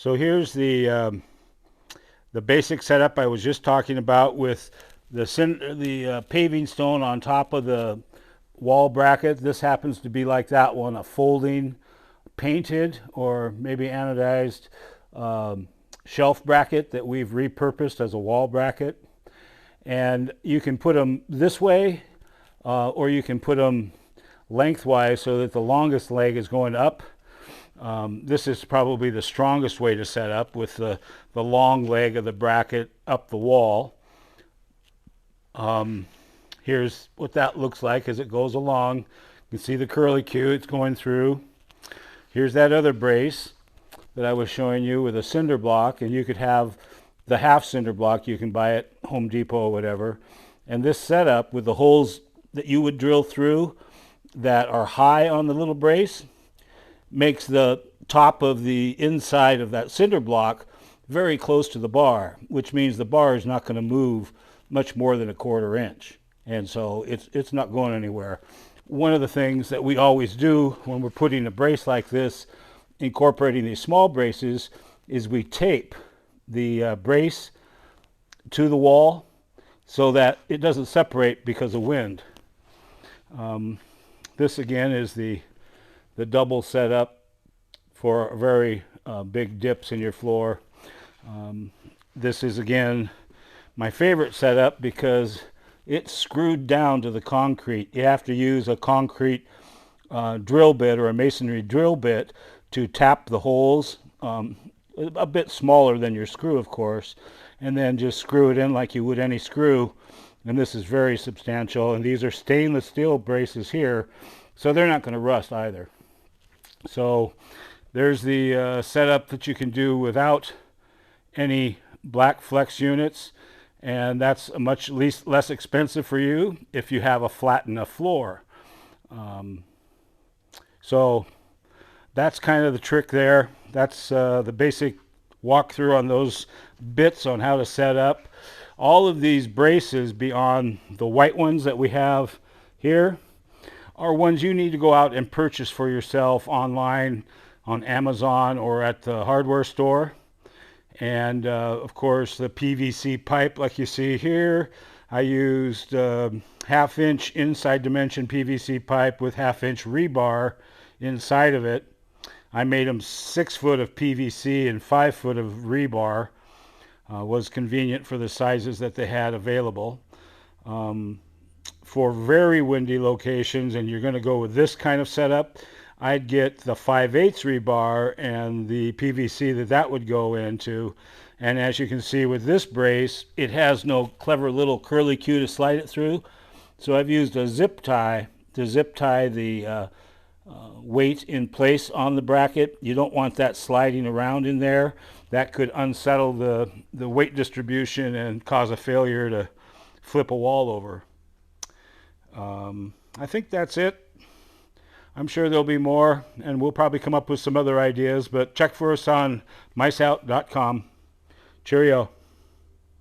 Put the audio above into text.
So here's the basic setup I was just talking about with the paving stone on top of the wall bracket. This happens to be like that one, a folding, painted, or maybe anodized shelf bracket that we've repurposed as a wall bracket. And you can put them this way, or you can put them lengthwise so that the longest leg is going up. This is probably the strongest way to set up, with the long leg of the bracket up the wall. Here's what that looks like as it goes along. You can see the curlicue it's going through. Here's that other brace that I was showing you with a cinder block, and you could have the half cinder block you can buy at Home Depot or whatever. And this setup with the holes that you would drill through that are high on the little brace makes the top of the inside of that cinder block very close to the bar, which means the bar is not going to move much more than a 1/4 inch. And so it's not going anywhere. One of the things that we always do when we're putting a brace like this, incorporating these small braces, is we tape the brace to the wall so that it doesn't separate because of wind. This again is the double setup for very big dips in your floor. This is again my favorite setup because it's screwed down to the concrete. You have to use a concrete drill bit or a masonry drill bit to tap the holes, a bit smaller than your screw, of course, and then just screw it in like you would any screw. And this is very substantial, and these are stainless steel braces here, so they're not going to rust either. So there's the setup that you can do without any black flex units, and that's much less expensive for you if you have a flat enough floor. So that's kind of the trick there. That's the basic walkthrough on those bits on how to set up. All of these braces beyond the white ones that we have here are ones you need to go out and purchase for yourself online on Amazon or at the hardware store. And of course the PVC pipe like you see here, I used 1/2 inch inside dimension PVC pipe with 1/2 inch rebar inside of it. I made them 6 foot of PVC and 5 foot of rebar. Was convenient for the sizes that they had available. For very windy locations, and you're going to go with this kind of setup, I'd get the 5/8 rebar and the PVC that would go into. And as you can see with this brace, it has no clever little curlicue to slide it through. So I've used a zip tie to zip tie the weight in place on the bracket. You don't want that sliding around in there. That could unsettle the weight distribution and cause a failure to flip a wall over. I think that's it. I'm sure there'll be more, and we'll probably come up with some other ideas, but check for us on miceout.com. Cheerio.